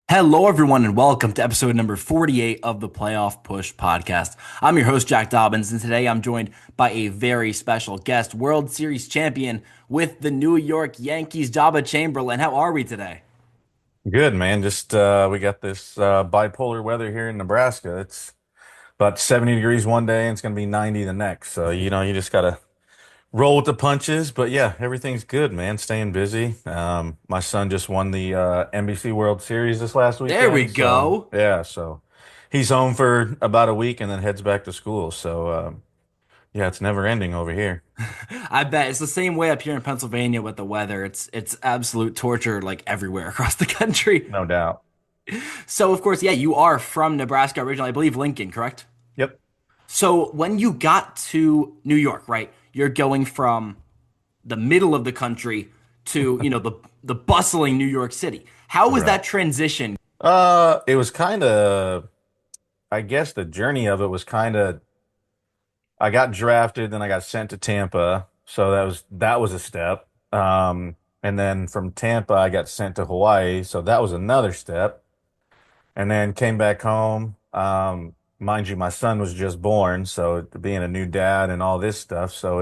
Hello, everyone, and welcome to episode number 48 of the Playoff Push podcast. I'm your host, Jack Dobbins, and today I'm joined by a very special guest, World Series champion with the New York Yankees, Joba Chamberlain. How are we today? Good, man. Just we got this bipolar weather here in Nebraska. It's about 70 degrees one day and it's going to be 90 the next. So, you just got to roll with the punches. But yeah, everything's good, man. Staying busy. My son just won the NBC World Series this last There we weekend. So, go. yeah, so he's home for about a week and then heads back to school. So, yeah, it's never ending over here. I bet it's the same way up here in Pennsylvania with the weather. It's absolute torture like everywhere across the country. No doubt. So, of course, yeah, you are from Nebraska originally. I believe Lincoln, correct? Yep. So, when you got to New York, right, you're going from the middle of the country to, the bustling New York City. How was Right. that transition? It was kind of, I guess the journey of it was kind of I got drafted, then I got sent to Tampa, so that was a step. And then from Tampa, I got sent to Hawaii, so that was another step. And then came back home. Mind you, my son was just born, so being a new dad and all this stuff, so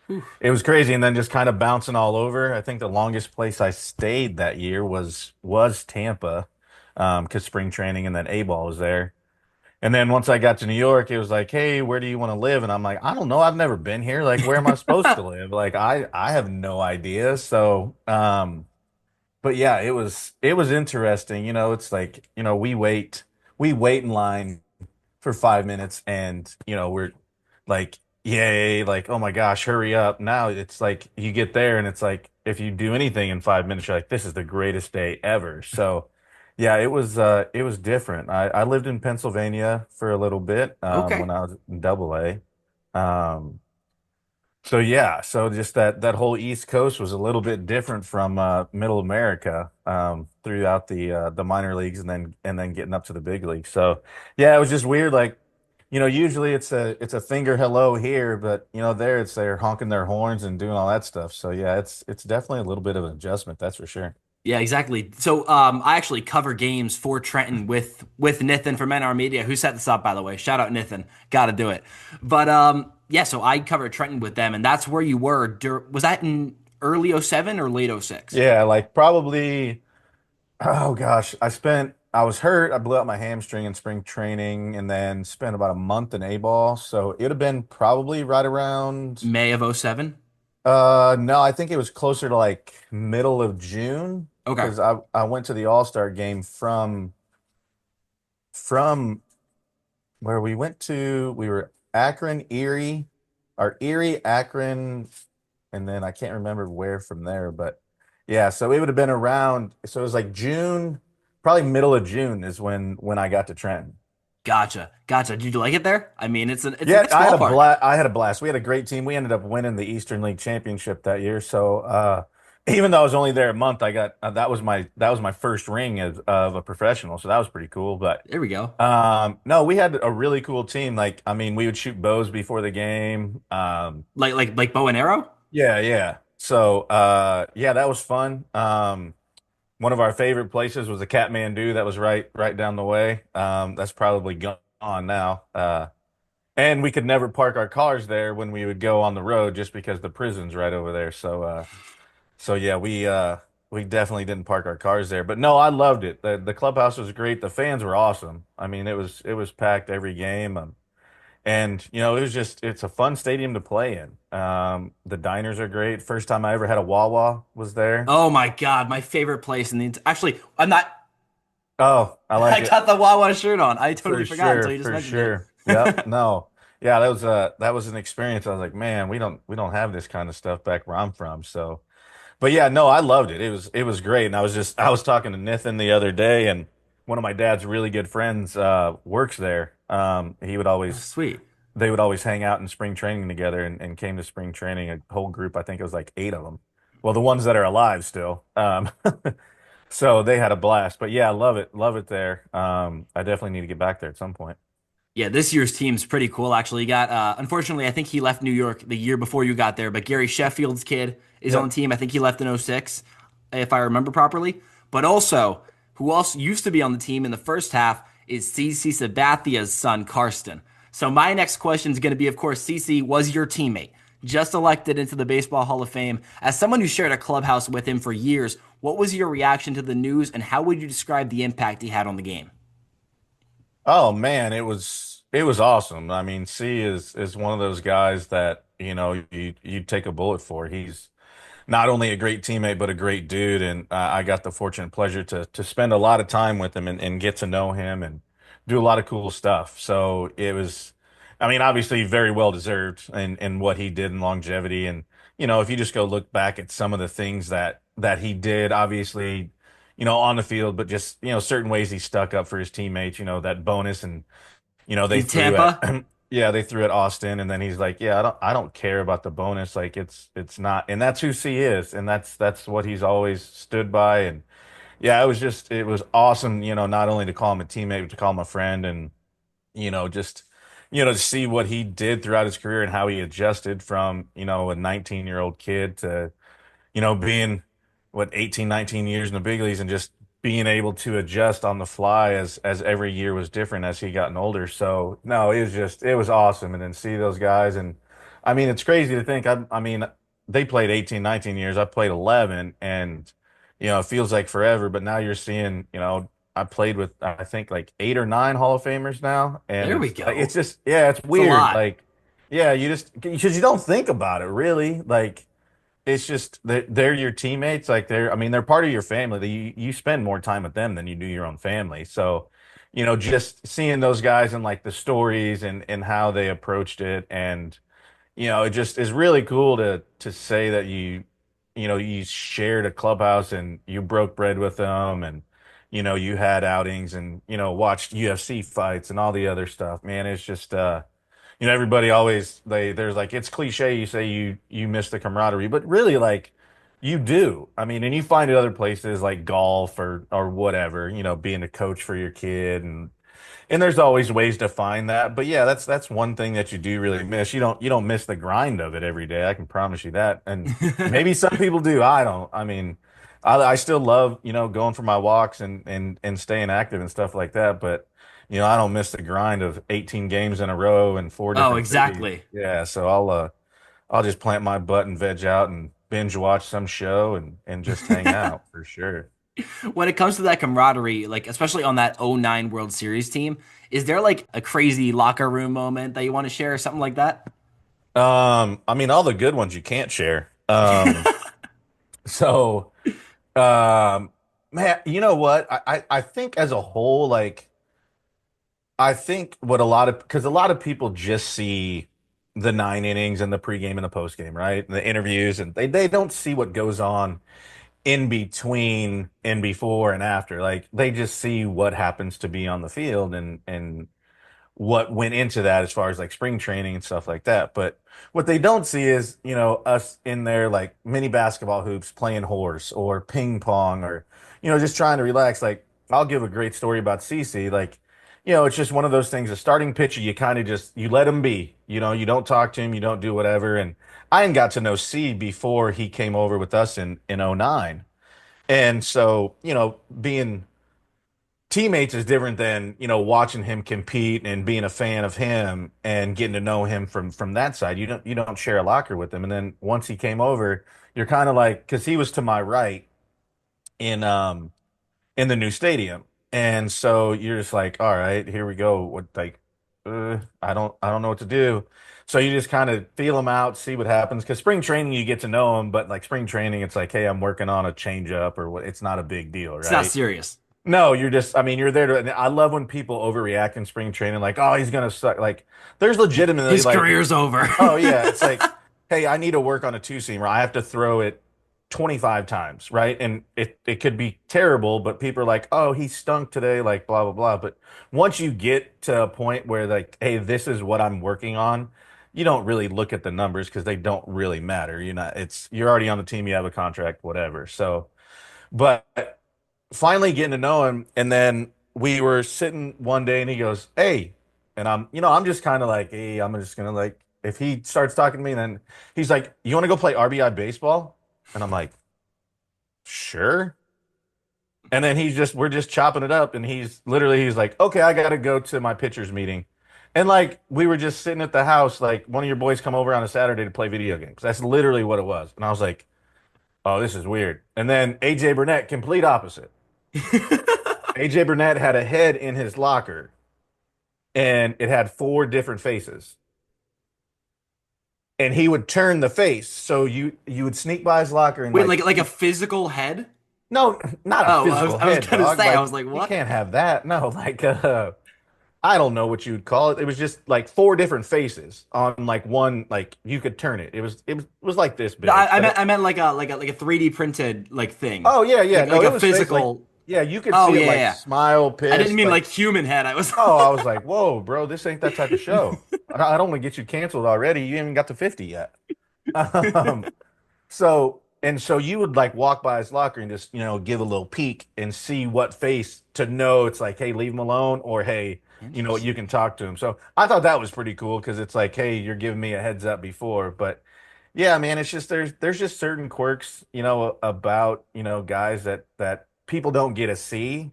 Whew. it was crazy. And then just kind of bouncing all over. I think the longest place I stayed that year was Tampa, because spring training and then A ball was there. And then once I got to New York, it was like, "Hey, where do you want to live?" And I'm like, "I don't know. I've never been here. Like, where am I supposed to live? Like, I have no idea." So, but yeah, it was interesting. It's like, we wait in line for 5 minutes, and we're like, "Yay!" Like, "Oh my gosh, hurry up!" Now it's like you get there, and it's like if you do anything in 5 minutes, you're like, "This is the greatest day ever." So. Yeah, it was different. I lived in Pennsylvania for a little bit Okay. when I was in double A. So yeah, so just that whole East Coast was a little bit different from Middle America throughout the minor leagues and then getting up to the big leagues. So yeah, it was just weird. Like, usually it's a finger hello here, but there it's they're honking their horns and doing all that stuff. So yeah, it's definitely a little bit of an adjustment, that's for sure. Yeah, exactly. So, I actually cover games for Trenton with Nithin from NR Media, who set this up, by the way. Shout out Nithin. Got to do it. But yeah, so I covered Trenton with them, and that's where you were. Was that in early '07 or late '06? Yeah, like probably. Oh gosh, I was hurt. I blew out my hamstring in spring training and then spent about a month in A-ball. So it'd have been probably right around May of '07. no, I think it was closer to like middle of June Okay. because I went to the All-Star game from where we were Akron, Erie, or Erie, Akron, and then I can't remember where from there, but yeah, so it would have been around, so it was like June, probably middle of June is when I got to Trenton. Gotcha. Gotcha. Did you like it there? I mean, it's a Yeah, nice ballpark. I had a blast. We had a great team. We ended up winning the Eastern League Championship that year. So even though I was only there a month, I got that was my first ring of a professional. So that was pretty cool. But There we go. no, we had a really cool team. Like, I mean, we would shoot bows before the game. Like bow and arrow? Yeah, yeah. So yeah, that was fun. One of our favorite places was the Kathmandu that was right down the way. That's probably gone now. And we could never park our cars there when we would go on the road just because the prison's right over there. So yeah, we definitely didn't park our cars there. But no, I loved it. The clubhouse was great. The fans were awesome. I mean, it was packed every game. And it's a fun stadium to play in. The diners are great. First time I ever had a Wawa was there. Oh my God, my favorite place in actually, I'm not. Oh, I like I it. got the Wawa shirt on. I totally For forgot until sure, you just for mentioned it. sure. Yep. No. Yeah, that was an experience. I was like, man, we don't have this kind of stuff back where I'm from. So, but yeah, no, I loved it. It was great. And I was talking to Nithin the other day, and one of my dad's really good friends works there. He would Oh, always sweet. they would always hang out in spring training together and came to spring training, a whole group. I think it was like eight of them. Well, the ones that are alive still. So they had a blast. But yeah, I love it. Love it there. I definitely need to get back there at some point. Yeah, this year's team's pretty cool, actually. You got, unfortunately, I think he left New York the year before you got there, but Gary Sheffield's kid is on the Yep. team. I think he left in '06, if I remember properly. But also, who also used to be on the team in the first half, is CC Sabathia's son, Karsten. So my next question is going to be, of course, CC was your teammate, just elected into the Baseball Hall of Fame. As someone who shared a clubhouse with him for years, what was your reaction to the news, and how would you describe the impact he had on the game? Oh man, it was awesome. I mean, C is one of those guys that, you take a bullet for. He's not only a great teammate but a great dude, and I got the fortunate pleasure to spend a lot of time with him and get to know him and do a lot of cool stuff. So it was, I mean, obviously very well deserved in what he did in longevity. And if you just go look back at some of the things that he did, obviously, on the field, but just certain ways he stuck up for his teammates. That bonus, and they In threw at Tampa? yeah, they threw at Austin, and then he's like, yeah, I don't care about the bonus. Like it's not, and that's who C is, and that's what he's always stood by. And yeah, it was awesome, not only to call him a teammate, but to call him a friend, and just to see what he did throughout his career and how he adjusted from, a 19-year-old kid to being what 18, 19 years in the big leagues and just being able to adjust on the fly as every year was different as he gotten older. So no, it was awesome. And then see those guys, and I mean it's crazy to think I mean they played 18, 19 years. I played 11, and it feels like forever, but now you're seeing, I played with I think like 8 or 9 Hall of Famers now, and There we it's go. just yeah, it's It's a weird. lot. Like yeah, you just because you don't think about it really. Like it's just they're your teammates. Like I mean, they're part of your family. You spend more time with them than you do your own family. So, just seeing those guys and like the stories and how they approached it, and it just is really cool to say that you shared a clubhouse and you broke bread with them, and you had outings and watched UFC fights and all the other stuff. Man, it's just everybody always there's like it's cliche you say you miss the camaraderie, but really like you do. I mean, and you find it other places like golf or whatever, being a coach for your kid, and there's always ways to find that. But yeah, that's one thing that you do really miss. You don't miss the grind of it every day. I can promise you that. And maybe some people do. I don't. I mean, I still love, going for my walks and staying active and stuff like that. But, I don't miss the grind of 18 games in a row in four Oh, different cities. exactly. Yeah, so I'll just plant my butt and veg out and binge watch some show and just hang out for sure. When it comes to that camaraderie, like especially on that '09 World Series team, is there like a crazy locker room moment that you want to share or something like that? I mean, all the good ones you can't share. So man, you know what? I think as a whole, like I think what a lot of because a lot of people just see the 9 innings and the pregame and the postgame, right? And the interviews, and they don't see what goes on in between and before and after. Like they just see what happens to be on the field and what went into that as far as like spring training and stuff like that. But what they don't see is, us in there like mini basketball hoops playing horse or ping pong or, just trying to relax. Like I'll give a great story about CC. Like, it's just one of those things. A starting pitcher, you kind of just you let him be. You don't talk to him, you don't do whatever. And I ain't got to know C before he came over with us in '09. And so, being teammates is different than watching him compete and being a fan of him and getting to know him from that side. You don't share a locker with him, and then once he came over, you're kind of like because he was to my right in in the new stadium, and so you're just like, all right, here we go. What like I don't know what to do. So you just kind of feel him out, see what happens. Because spring training, you get to know him, but like spring training, it's like, hey, I'm working on a change up or what. It's not a big deal, It's not right? serious. No, you're just, I mean, you're there to, and I love when people overreact in spring training, like, oh, he's gonna suck. Like, there's legitimately His like, career's over. oh yeah, it's like, hey, I need to work on a two seamer. I have to throw it 25 times, right? And it could be terrible, but people are like, oh, he stunk today, like blah blah blah. But once you get to a point where like, hey, this is what I'm working on, you don't really look at the numbers because they don't really matter. You're already on the team, you have a contract, whatever. So, but finally getting to know him, and then we were sitting one day and he goes, hey, and I'm just kind of like, hey, I'm just gonna like if he starts talking to me, then he's like, you want to go play RBI baseball? And I'm like, sure. And then we're just chopping it up, and he's like, okay, I gotta go to my pitcher's meeting. And like we were just sitting at the house, like one of your boys come over on a Saturday to play video games. That's literally what it was. And I was like, oh, this is weird. And then AJ Burnett, complete opposite. AJ Burnett had a head in his locker, and it had four different faces. And he would turn the face. So you would sneak by his locker and Wait, like like a physical head? no, not a Oh, physical I was head, gonna dog. say, I Like was like, you what? can't have that. No, like I don't know what you'd call it. It was just like four different faces on like one, like you could turn it. It was like this No, big. But I meant like a 3D printed like thing, oh yeah, yeah. No, like a it was fake. Like physical. yeah, you could Oh see it yeah, like yeah. smile, I didn't pissed, mean like like human head. I was. oh, I was like, whoa, bro, this ain't that type of show. I don't want to get you canceled already. You ain't even got to 50 yet. Um, so you would like walk by his locker and just, give a little peek and see what face to know it's like, hey, leave him alone, or hey, you Interesting. can talk to him. So I thought that was pretty cool because it's like, hey, you're giving me a heads up before. But yeah, man, it's just there's just certain quirks, about, guys that people don't get to see.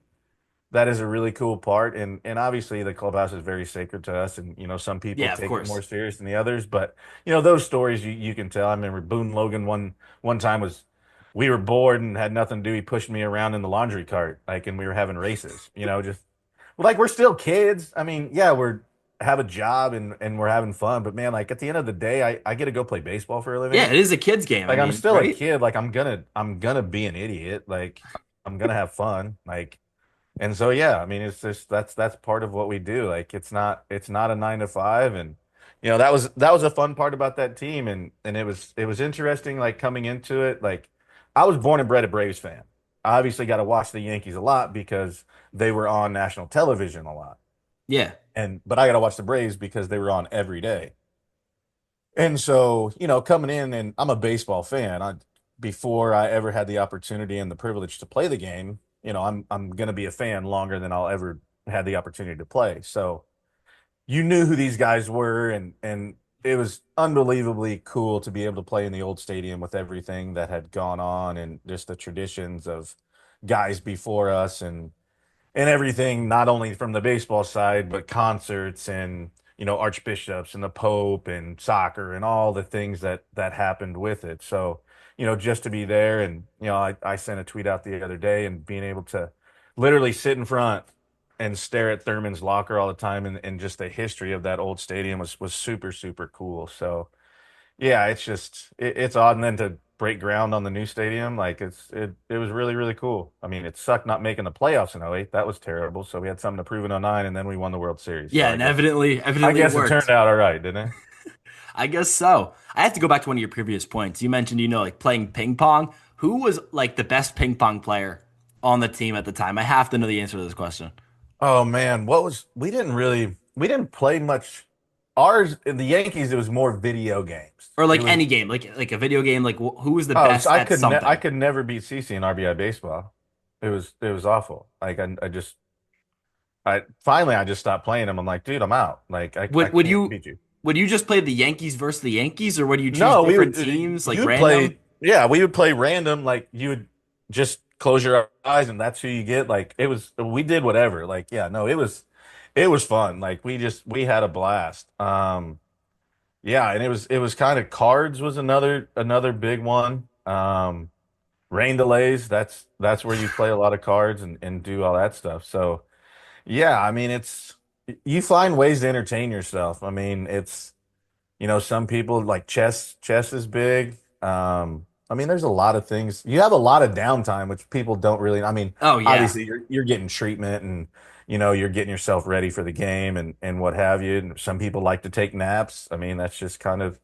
That is a really cool part, and obviously the clubhouse is very sacred to us, and some people Yeah, of take it more course. serious than the others, but those stories you can tell. I remember Boone Logan one time was we were bored and had nothing to do. He pushed me around in the laundry cart, like, and we were having races, just like we're still kids. I mean, yeah, we're have a job and we're having fun, but man, like at the end of the day, I get to go play baseball for a Yeah, living. it is a kid's game. I Like I'm mean, still a right? kid. Like I'm gonna be an idiot. Like I'm gonna have fun. Like and so yeah, I mean it's just that's part of what we do. Like it's not a 9 to 5, and that was a fun part about that team, and it was interesting like coming into it. Like I was born and bred a Braves fan. I obviously got to watch the Yankees a lot because they were on national television a lot. Yeah. But I got to watch the Braves because they were on every day. And so, coming in, and I'm a baseball fan. Before I ever had the opportunity and the privilege to play the game, I'm going to be a fan longer than I'll ever had the opportunity to play. So you knew who these guys were, and it was unbelievably cool to be able to play in the old stadium with everything that had gone on and just the traditions of guys before us, and everything, not only from the baseball side, but concerts and archbishops and the Pope and soccer and all the things that happened with it. So, just to be there, and I sent a tweet out the other day, and being able to literally sit in front and stare at Thurman's locker all the time, and just the history of that old stadium was super super cool. So yeah, it's odd, and then to break ground on the new stadium, like it was really really cool. I mean, it sucked not making the playoffs in '08. That was terrible. So we had something to prove in '09, and then we won the World Series. So Yeah, I and guess I evidently it guess it turned worked. out all right, didn't it? I guess so. I have to go back to one of your previous points. You mentioned, like playing ping pong. Who was like the best ping pong player on the team at the time? I have to know the answer to this question. Oh man, we didn't play much. Ours in the Yankees, it was more video games. Or It like was any game, like a video game, like who was the oh, so best I at could I something? could never beat CC in RBI baseball. It was awful. Like I just stopped playing him. I'm like, dude, I'm out. Like I Would can't you beat you. just play the Yankees versus the Yankees, or would you choose No, we different would teams, like you'd random? play yeah, we would play random, like you would just close your eyes and that's who you get. Like we did whatever. Like yeah, no, it was fun. Like we had a blast. Yeah, and it was kind of cards was another big one. Rain delays, that's where you play a lot of cards and do all that stuff. So yeah, I mean you find ways to entertain yourself. I mean, some people like chess. Chess is big. I mean, there's a lot of things. You have a lot of downtime, which people don't really. I mean, Oh yeah. obviously you're getting treatment, and you're getting yourself ready for the game and what have you. And some people like to take naps. I mean, that's just kind of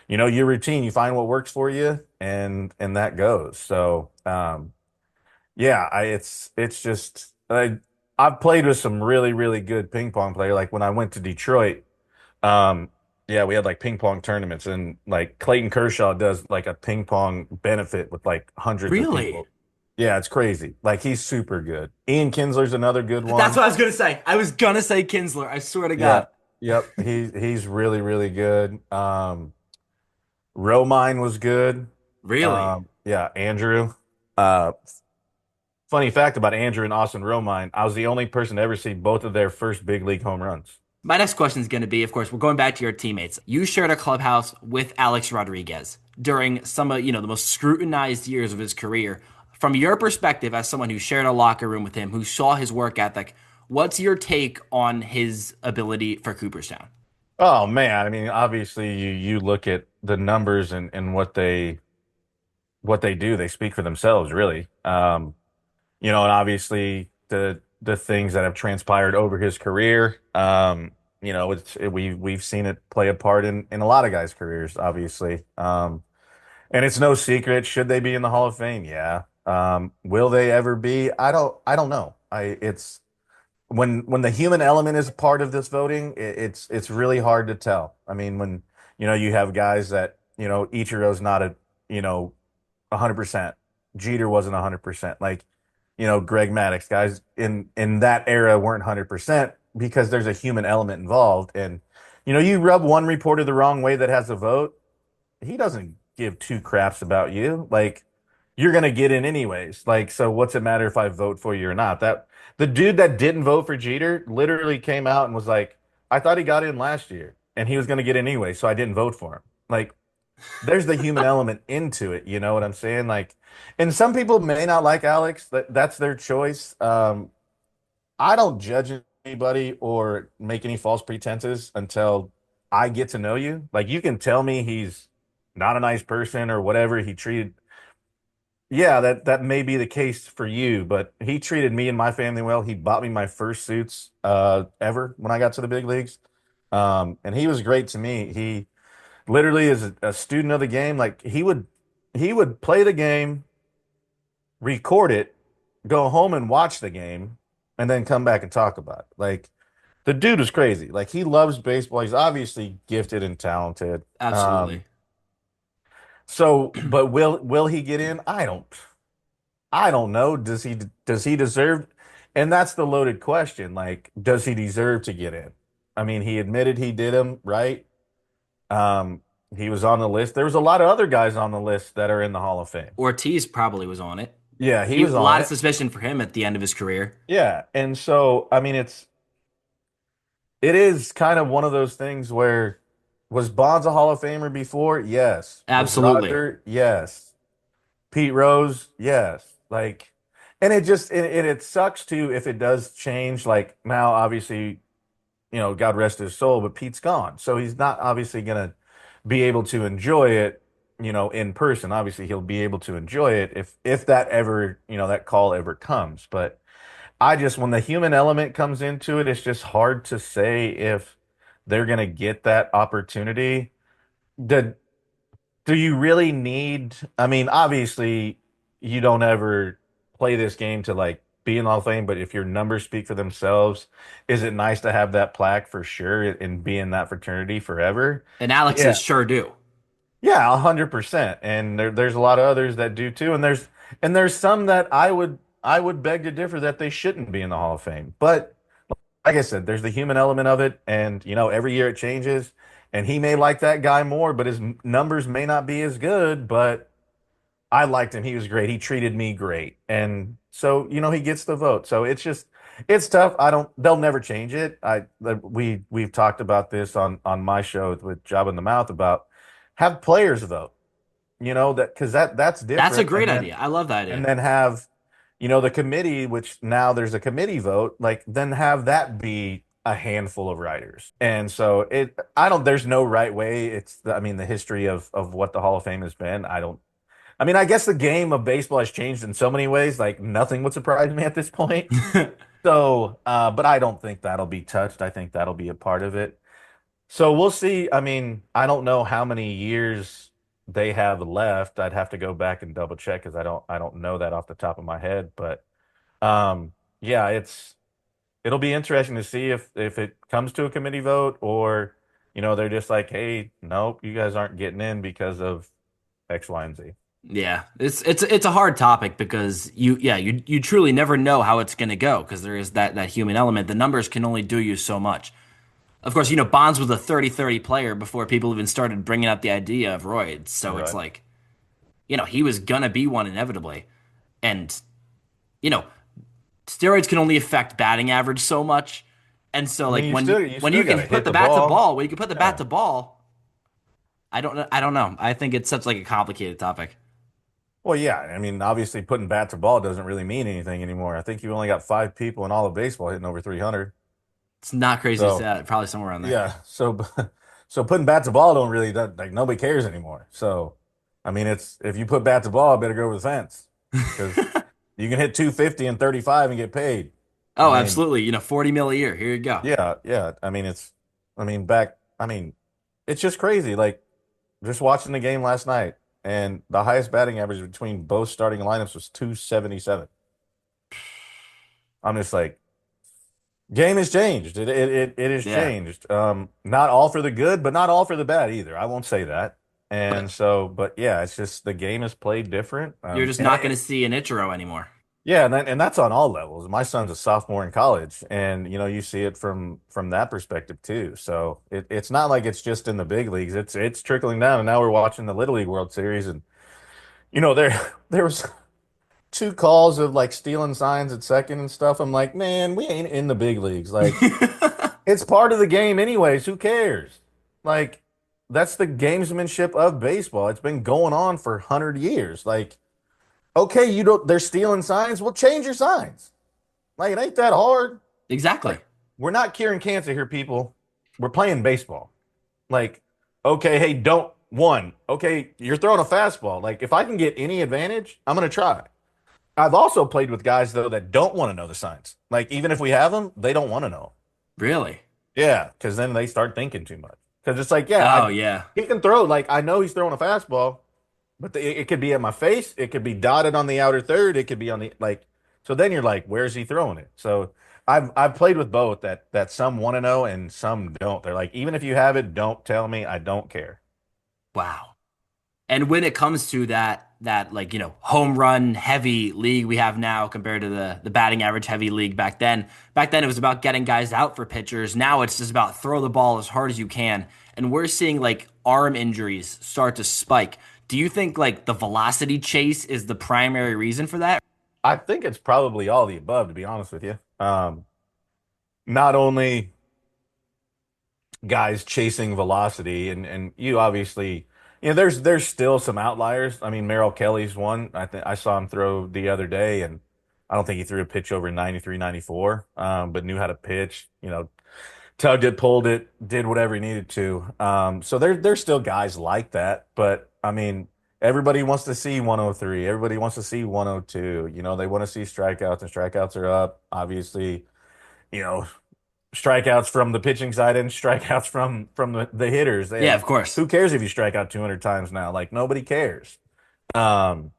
your routine. You find what works for you, and that goes. So yeah, it's just I've played with some really really good ping pong player. Like when I went to Detroit. Um, yeah, we had like ping pong tournaments, and like Clayton Kershaw does like a ping pong benefit with like hundreds of Really? people. Yeah, it's crazy. Like he's super good. Ian Kinsler's another good That's one. what I was gonna say. I was gonna say Kinsler. I swear to Yeah. God. Yep. He's really, really good. Romine was good. Really? Yeah, Andrew. Uh Funny fact about Andrew and Austin Romine, I was the only person to ever see both of their first big league home runs. My next question is going to be, of course, we're going back to your teammates. You shared a clubhouse with Alex Rodriguez during some of, the most scrutinized years of his career. From your perspective, as someone who shared a locker room with him, who saw his work ethic, what's your take on his ability for Cooperstown? Oh man, I mean, obviously you look at the numbers and what they do, they speak for themselves, really. And obviously the things that have transpired over his career, we've seen it play a part in a lot of guys' careers, obviously. And it's no secret, should they be in the Hall of Fame? Yeah. Will they ever be? I don't know. I it's when the human element is part of this voting, it's really hard to tell. I mean, when you have guys that, Ichiro's not a, 100%. Jeter wasn't 100%. Like, Greg Maddux, guys in that era weren't 100% because there's a human element involved. And, you rub one reporter the wrong way that has a vote, he doesn't give two craps about you. Like, you're gonna get in anyways. Like, so what's it matter if I vote for you or not? That the dude that didn't vote for Jeter literally came out and was like, I thought he got in last year and he was gonna get in anyway, so I didn't vote for him. Like, there's the human element into it, you know what I'm saying? Like, and some people may not like Alex. That's their choice. I don't judge anybody or make any false pretenses until I get to know you. Like, you can tell me he's not a nice person or whatever he treated. Yeah, that may be the case for you, but he treated me and my family well. He bought me my first suits ever when I got to the big leagues. And he was great to me. He literally is a student of the game. Like, he would play the game, record it, go home and watch the game, and then come back and talk about it. Like, the dude was crazy. Like, he loves baseball. He's obviously gifted and talented. Absolutely. But will he get in? I don't know. Does he deserve? And that's the loaded question. Like, does he deserve to get in? I mean, he admitted he did him, right? Um, he was on the list. There was a lot of other guys on the list that are in the Hall of Fame. Ortiz probably was on it. Yeah, he He, was a on lot of it. suspicion for him at the end of his career. Yeah, and so I mean, it is kind of one of those things where was Bonds a Hall of Famer before? Yes. Was Absolutely. Roger? Yes. Pete Rose? Yes. Like, and it sucks too if it does change. Like, now, obviously, God rest his soul, but Pete's gone, so he's not obviously gonna be able to enjoy it, in person. Obviously, he'll be able to enjoy it if that ever, that call ever comes. But when the human element comes into it, it's just hard to say if they're going to get that opportunity. Do, do you really need, I mean, obviously, you don't ever play this game to like be in the Hall of Fame, but if your numbers speak for themselves, is it nice to have that plaque for sure and be in that fraternity forever? And Yeah. Alex's sure do. Yeah, 100%. And there's a lot of others that do too. And there's some that I would beg to differ that they shouldn't be in the Hall of Fame. But like I said, there's the human element of it, and every year it changes. And he may like that guy more, but his numbers may not be as good. But I liked him. He was great. He treated me great, and so he gets the vote. So it's tough. I don't. They'll never change it. We've talked about this on my show with Job in the Mouth about have players vote. That because that's That's a different, great idea. I love that and idea. then have the committee, which now there's a committee vote, like then have that be a handful of writers. And so I don't, there's no right way. I mean, the history of what the Hall of Fame has been. I mean, I guess the game of baseball has changed in so many ways, like nothing would surprise me at this point. So, but I don't think that'll be touched. I think that'll be a part of it. So we'll see. I mean, I don't know how many years they have left. I'd have to go back and double check because I don't know that off the top of my head. But yeah, it'll be interesting to see if it comes to a committee vote or they're just like, hey, nope, you guys aren't getting in because of X, Y, and Z. Yeah, it's a hard topic because you truly never know how it's going to go because there is that human element. The numbers can only do you so much. Of course, Bonds was a 30-30 player before people even started bringing up the idea of roids. So it's Right. like, he was gonna be one inevitably. And you know, steroids can only affect batting average so much. And so I mean, like you when still you got can to put hit the the bat to ball. ball, when you can put the bat Yeah. to ball, I don't know. I don't know. I think it's such like a complicated topic. Well, yeah. I mean, obviously, putting bat to ball doesn't really mean anything anymore. I think you only got five people in all of baseball hitting over 300. It's not crazy to say So, that. Probably somewhere around there. yeah. So putting bat to ball don't really like nobody cares anymore. So, I mean, it's if you put bat to ball, better go over the fence because you can hit 250 and 35 and get paid. I Oh, mean, absolutely. 40 mil a year. Here you go. yeah, yeah. I mean, back. I mean, it's just crazy. Like just watching the game last night, and the highest batting average between both starting lineups was 277. I'm just like, game has changed. It has Yeah. changed. Not all for the good, but not all for the bad either. I won't say that. And But so, but yeah, it's just the game is played different. you're just not going to see an Ichiro anymore. Yeah, and that's on all levels. My son's a sophomore in college, and you see it from that perspective too. So it's not like it's just in the big leagues. It's trickling down, and now we're watching the Little League World Series, and there was two calls of like stealing signs at second and stuff. I'm like, man, we ain't in the big leagues. Like, it's part of the game anyways. Who cares? Like, that's the gamesmanship of baseball. It's been going on for 100 years. Like, okay, you don't, they're stealing signs. Well, change your signs. Like, it ain't that hard. Exactly. Like, we're not curing cancer here, people. We're playing baseball. Like, okay, hey, don't one. Okay, you're throwing a fastball. Like, if I can get any advantage, I'm gonna try. I've also played with guys though that don't want to know the signs. Like, even if we have them, they don't want to know. Really? Yeah, because then they start thinking too much. Because it's like, yeah, Oh, yeah. he can throw. Like, I know he's throwing a fastball, but it could be at my face. It could be dotted on the outer third. It could be on the like. So then you're like, where's he throwing it? So I've played with both that some want to know and some don't. They're like, even if you have it, don't tell me. I don't care. Wow. And when it comes to that like, home run heavy league we have now compared to the batting average heavy league back then it was about getting guys out for pitchers. Now it's just about throw the ball as hard as you can. And we're seeing like arm injuries start to spike. Do you think like the velocity chase is the primary reason for that? I think it's probably all the above, to be honest with you. Not only guys chasing velocity and you obviously there's still some outliers. I mean Merrill Kelly's one. I think I saw him throw the other day and I don't think he threw a pitch over 93, 94, but knew how to pitch, tugged it, pulled it, did whatever he needed to. So there's still guys like that, but I mean everybody wants to see 103, everybody wants to see 102. They want to see strikeouts, and strikeouts are up obviously. you know Strikeouts from the pitching side and strikeouts from the hitters. Yeah, of And course. who cares if you strike out 200 times now? Like nobody cares. Um,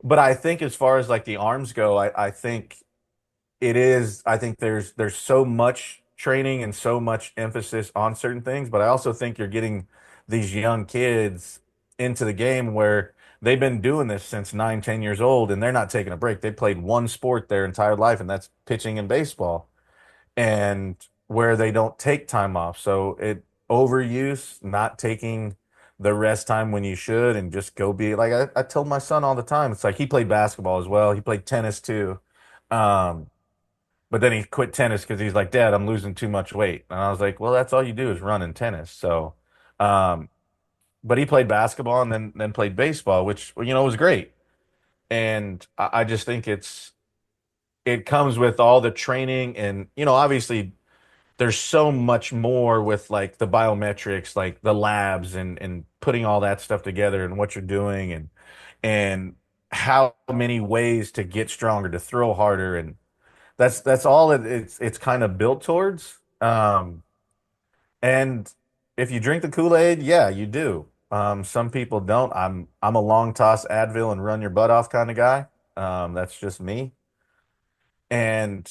but I think as far as like the arms go, I think it is. I think there's so much training and so much emphasis on certain things, but I also think you're getting these young kids into the game where they've been doing this since 9, 10 years old, and they're not taking a break. They played one sport their entire life, and that's pitching and baseball, and where they don't take time off. So it overuse, not taking the rest time when you should, and just go be like I told my son all the time. It's like he played basketball as well. He played tennis too. Um, but then he quit tennis because he's like, Dad, I'm losing too much weight. And I was like, well, that's all you do is run in tennis. So, um, but he played basketball and then played baseball, which was great. And I just think it comes with all the training and obviously there's so much more with like the biometrics, like the labs and putting all that stuff together and what you're doing and how many ways to get stronger, to throw harder, and that's all it's kind of built towards. And if you drink the Kool-Aid, yeah, you do. Some people don't. I'm a long toss Advil and run your butt off kind of guy. That's just me. And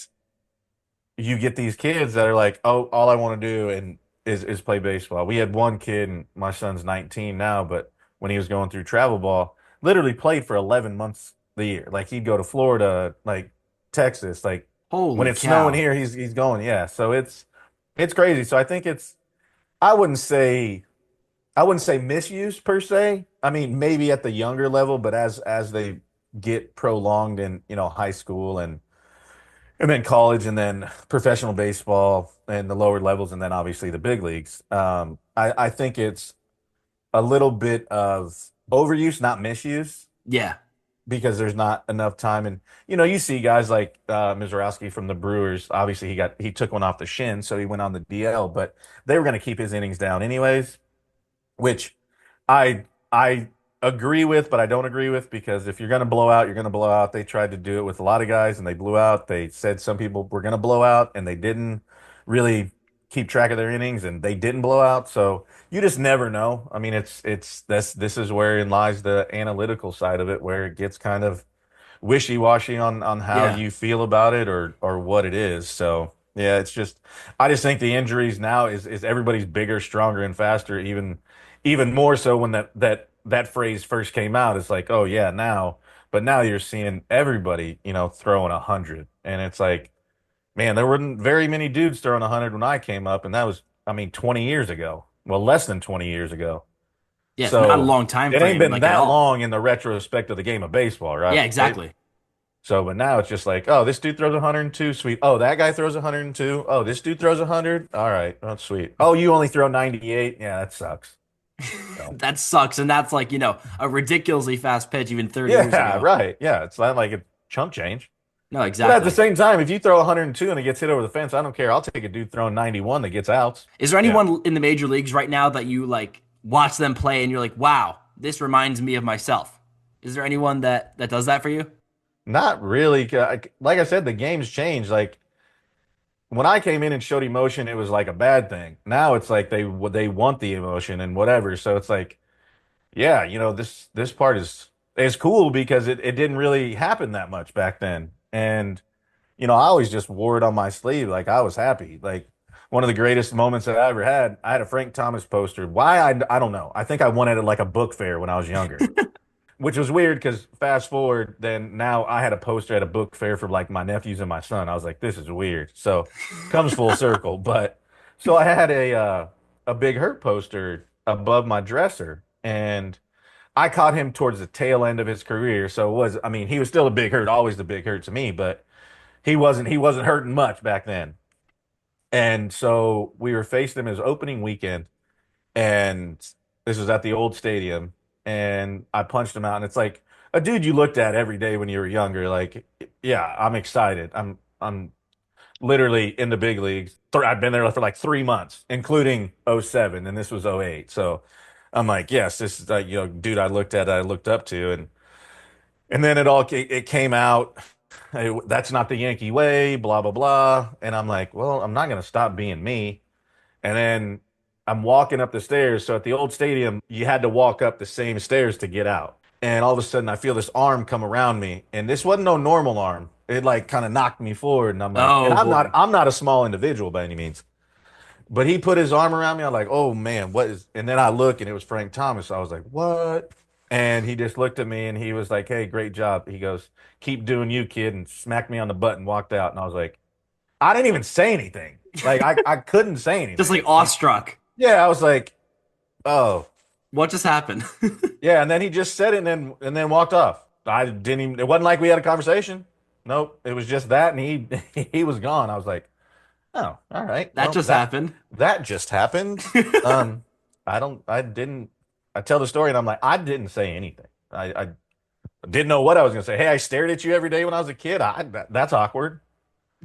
you get these kids that are like, oh, all I want to do and is play baseball. We had one kid, and my son's 19 now, but when he was going through travel ball, literally played for 11 months the year. Like he'd go to Florida, like Texas, like when Holy it's snowing cow. here, he's going. Yeah, so it's crazy. So I think I wouldn't say I wouldn't say misuse per se. I mean, maybe at the younger level, but as they get prolonged in, high school and then college and then professional baseball and the lower levels and then obviously the big leagues. I think it's a little bit of overuse, not misuse, Yeah. because there's not enough time. And you see guys like Mizorowski from the Brewers. Obviously, he took one off the shin, so he went on the DL. But they were going to keep his innings down anyways, which I agree with, but I don't agree with, because if you're going to blow out, you're going to blow out. They tried to do it with a lot of guys, and they blew out. They said some people were going to blow out, and they didn't really keep track of their innings, and they didn't blow out. So you just never know. I mean, it's this is wherein lies the analytical side of it, where it gets kind of wishy-washy on how Yeah. you feel about it or what it is. So yeah, I just think the injuries now is everybody's bigger, stronger, and faster, even more so when that phrase first came out. It's like, oh yeah, now, but now you're seeing everybody, throwing 100. And it's like, man, there weren't very many dudes throwing 100 when I came up, and that was, I mean, 20 years ago. Well, less than 20 years ago. Yeah. It's not a So long time it ain't frame, been like at that all. long in the retrospect of the game of baseball, Yeah, right? exactly. So, but now it's just like, oh, this dude throws 102, sweet. Oh, that guy throws 102. Oh, this dude throws 100. All right, that's sweet. Oh, you only throw 98. Yeah, that sucks. So, That sucks. And that's like, a ridiculously fast pitch even 30 years yeah, ago. right. Yeah, it's not like a chump change. No, But at the exactly. same time, if you throw 102 and it gets hit over the fence, I don't care. I'll take a dude throwing 91 that gets outs. Is there Yeah. anyone in the major leagues right now that you like watch them play and you're like, wow, this reminds me of myself? Is there anyone that does that for you? Not really. Like I said, the game's changed. Like when I came in and showed emotion, it was like a bad thing. Now it's like they want the emotion and whatever. So it's like, yeah, this part is cool because it didn't really happen that much back then. And I always just wore it on my sleeve. Like I was happy. Like one of the greatest moments that I ever had, I had a Frank Thomas poster. Why I don't know. I think I won it at like a book fair when I was younger, which was weird because fast forward, then now I had a poster at a book fair for like my nephews and my son. I was like, this is weird. So comes full circle. But so I had a Big Hurt poster above my dresser, and I caught him towards the tail end of his career. So it was, I mean, he was still a Big Hurt, always the Big Hurt to me, but he wasn't hurting much back then. And so we were facing him his opening weekend, and this was at the old stadium, and I punched him out, and it's like a dude you looked at every day when you were younger. Like, yeah, I'm excited. I'm literally in the big leagues. I've been there for like 3 months, including '07, and this was '08. So I'm like, yes, this is dude I looked up to, and then it came out. Hey, that's not the Yankee way, blah blah blah. And I'm like, well, I'm not gonna stop being me. And then I'm walking up the stairs. So at the old stadium, you had to walk up the same stairs to get out. And all of a sudden, I feel this arm come around me, and this wasn't no normal arm. It like kind of knocked me forward, and I'm like, and Oh I'm not boy. I'm not a small individual by any means. But he put his arm around me. I'm like, oh man, what is? And then I look, and it was Frank Thomas. I was like, what? And he just looked at me, and he was like, hey, great job. He goes, keep doing you, kid, and smacked me on the butt and walked out. And I was like, I didn't even say anything. Like I couldn't say Just like anything. Like, awestruck. yeah, I was like, oh What just happened? yeah. And then he just said it and then walked off. I didn't even. It wasn't like we had a conversation. Nope. It was just that, and he was gone. I was like, oh, all right. That Well, just that happened. that just happened. Um, I don't. I didn't. I tell the story, and I'm like, I didn't say anything. I didn't know what I was gonna say. Hey, I stared at you every day when I was a kid. That's awkward.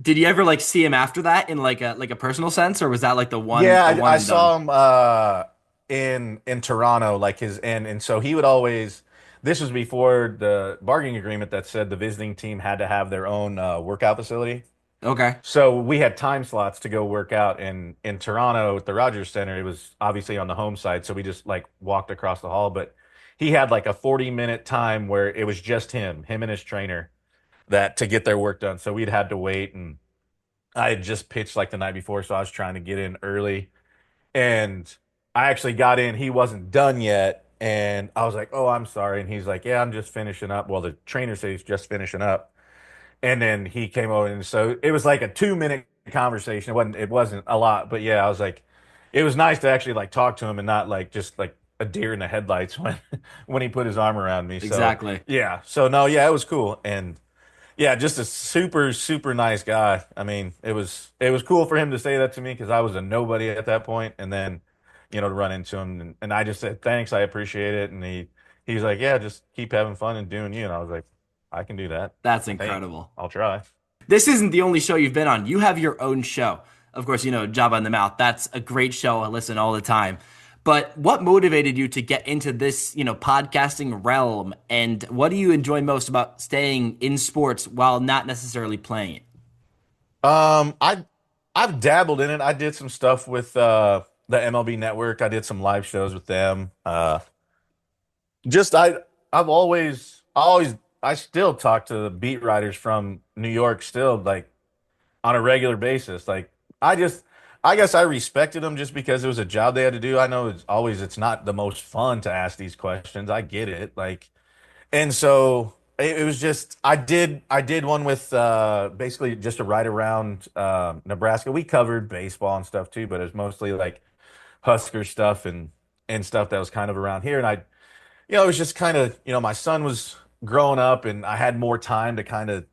Did you ever like see him after that in like a personal sense, or was that like Yeah, the one I and done? saw him in Toronto, like his and so he would always. This was before the bargaining agreement that said the visiting team had to have their own workout facility. Okay. So we had time slots to go work out in Toronto at the Rogers Center. It was obviously on the home side, so we just like walked across the hall. But he had like a 40-minute time where it was just him and his trainer that to get their work done. So we'd had to wait, and I had just pitched like the night before, so I was trying to get in early. And I actually got in. He wasn't done yet. And I was like, oh, I'm sorry. And he's like, yeah, I'm just finishing up. Well, the trainer said he's just finishing up. And then he came over. And so it was like a 2-minute conversation. It wasn't a lot. But yeah, I was like, it was nice to actually like talk to him and not like just like a deer in the headlights when when he put his arm around me. So Exactly. yeah, so no, yeah, it was cool, and yeah, just a super super nice guy. I mean, it was cool for him to say that to me because I was a nobody at that point, and then to run into him, and I just said thanks, I appreciate it, and he's like, yeah, just keep having fun and doing you, and I was like, I can do that. That's I think incredible. I'll try. This isn't the only show you've been on. You have your own show. Of course, Jabba in the Mouth. That's a great show. I listen all the time. But what motivated you to get into this, podcasting realm? And what do you enjoy most about staying in sports while not necessarily playing it? I've dabbled in it. I did some stuff with the MLB Network. I did some live shows with them. Just I still talk to the beat writers from New York still like on a regular basis. Like I just I guess I respected them just because it was a job they had to do. I know it's not the most fun to ask these questions. I get it. Like and so it was just I did one with basically just a ride around Nebraska. We covered baseball and stuff too, but it was mostly like Husker stuff and stuff that was kind of around here. And it was just kind of, my son was growing up and I had more time to kind of,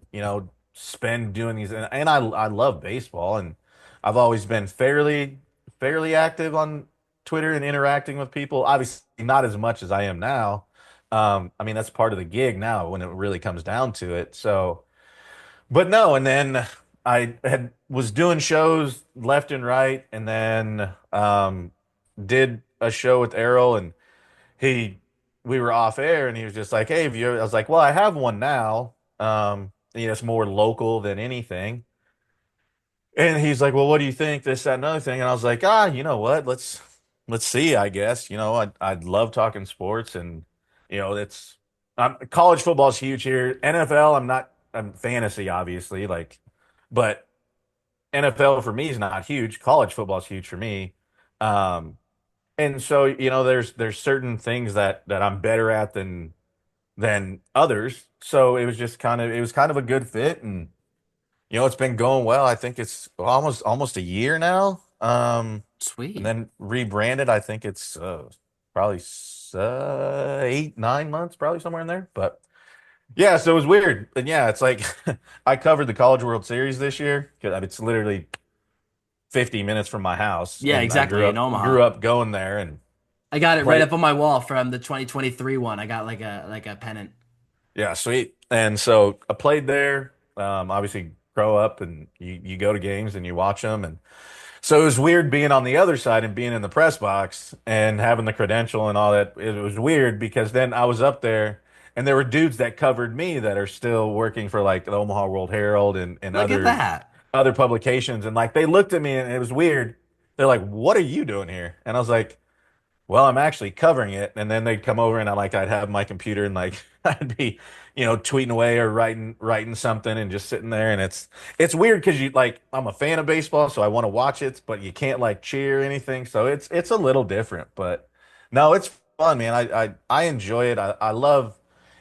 spend doing these. And I love baseball and I've always been fairly active on Twitter and interacting with people. Obviously, not as much as I am now. I mean, that's part of the gig now when it really comes down to it. So, but no, and then was doing shows left and right, and then did a show with Errol, and he we were off air and he was just like, "Hey, have you ever?" I was like, "Well, I have one now. It's more local than anything." And he's like, "Well, what do you think? This, that, another thing." And I was like, you know what? Let's see, I guess. I'd love talking sports and it's college football is huge here. NFL, I'm fantasy, obviously, like, but NFL for me is not huge. College football is huge for me. Um, and so, there's certain things that I'm better at than others. So it was kind of a good fit, and it's been going well. I think it's almost a year now. And Sweet. then rebranded. I think it's probably 8, 9 months, probably somewhere in there. But yeah, so it was weird. And yeah, it's like I covered the College World Series this year because it's literally 50 minutes from my house, Yeah, and I grew exactly. In up Omaha. grew up going there and I got it right played. up on my wall from the 2023 one. I got like a pennant. Yeah, sweet. And so I played there. Obviously, grow up and you go to games and you watch them. And so it was weird being on the other side and being in the press box and having the credential and all that. It was weird because then I was up there and there were dudes that covered me that are still working for like the Omaha World Herald and Look at that. other publications. And like they looked at me and it was weird. They're like, "What are you doing here?" And I was like, well, I'm actually covering it. And then they'd come over and I'd have my computer and like I'd be, tweeting away or writing something and just sitting there. And it's weird because I'm a fan of baseball, so I want to watch it, but you can't like cheer or anything. So it's a little different. But no, it's fun, man. I enjoy it. I love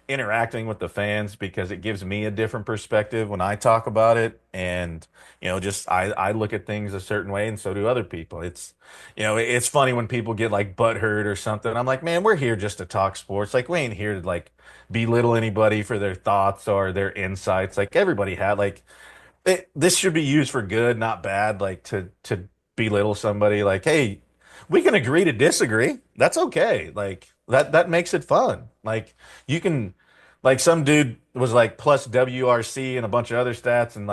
interacting with the fans because it gives me a different perspective when I talk about it. And, just I look at things a certain way and so do other people. It's funny when people get like butthurt or something. I'm like, man, we're here just to talk sports. Like, we ain't here to like belittle anybody for their thoughts or their insights. Like, everybody had like this should be used for good, not bad. Like to belittle somebody. Like, hey, we can agree to disagree. That's okay. Like that makes it fun. Like you can, like some dude was like plus WRC and a bunch of other stats and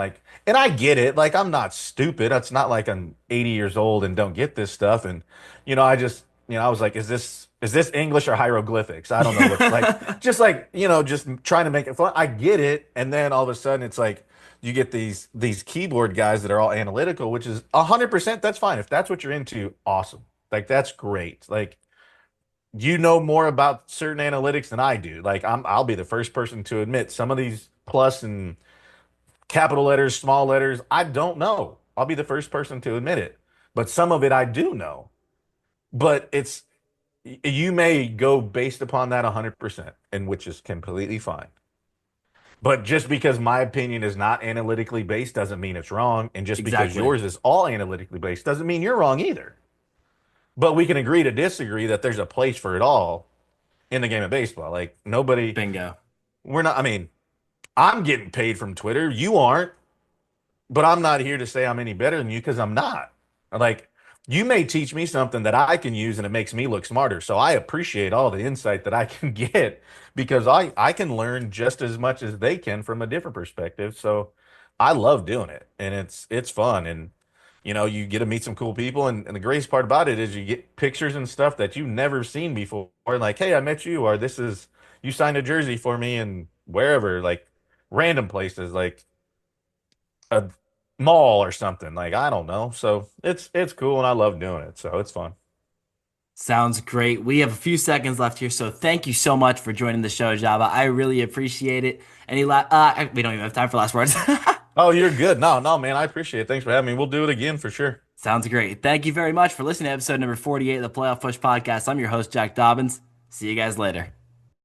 I get it. Like I'm not stupid. It's not like I'm 80 years old and don't get this stuff. And I just I was like, is this English or hieroglyphics? I don't know which. Like just like just trying to make it fun. I get it. And then all of a sudden it's like you get these keyboard guys that are all analytical, which is 100%. That's fine if that's what you're into. Awesome. Like that's great. Like you know more about certain analytics than I do. Like I'll be the first person to admit some of these plus and capital letters, small letters, I don't know. I'll be the first person to admit it. But some of it I do know. But you may go based upon that 100%, and which is completely fine. But just because my opinion is not analytically based doesn't mean it's wrong. And just because Exactly. yours is all analytically based doesn't mean you're wrong either. but we can agree to disagree that there's a place for it all in the game of baseball. Like nobody, Bingo. we're not. I mean, I'm getting paid from Twitter. You aren't, but I'm not here to say I'm any better than you because I'm not. Like, you may teach me something that I can use and it makes me look smarter. So I appreciate all the insight that I can get because I can learn just as much as they can from a different perspective. So I love doing it and it's fun. And you get to meet some cool people. And the greatest part about it is you get pictures and stuff that you've never seen before. Like, hey, I met you, or this is you signed a jersey for me and wherever, like random places. Like a mall or something. Like I don't know. So it's cool and I love doing it. So it's fun. Sounds great. We have a few seconds left here, so thank you so much for joining the show, Java. I really appreciate it. We don't even have time for last words. Oh, you're good. No, no, man. I appreciate it. Thanks for having me. We'll do it again for sure. Sounds great. Thank you very much for listening to episode number 48 of the Playoff Push Podcast. I'm your host, Jack Dobbins. See you guys later.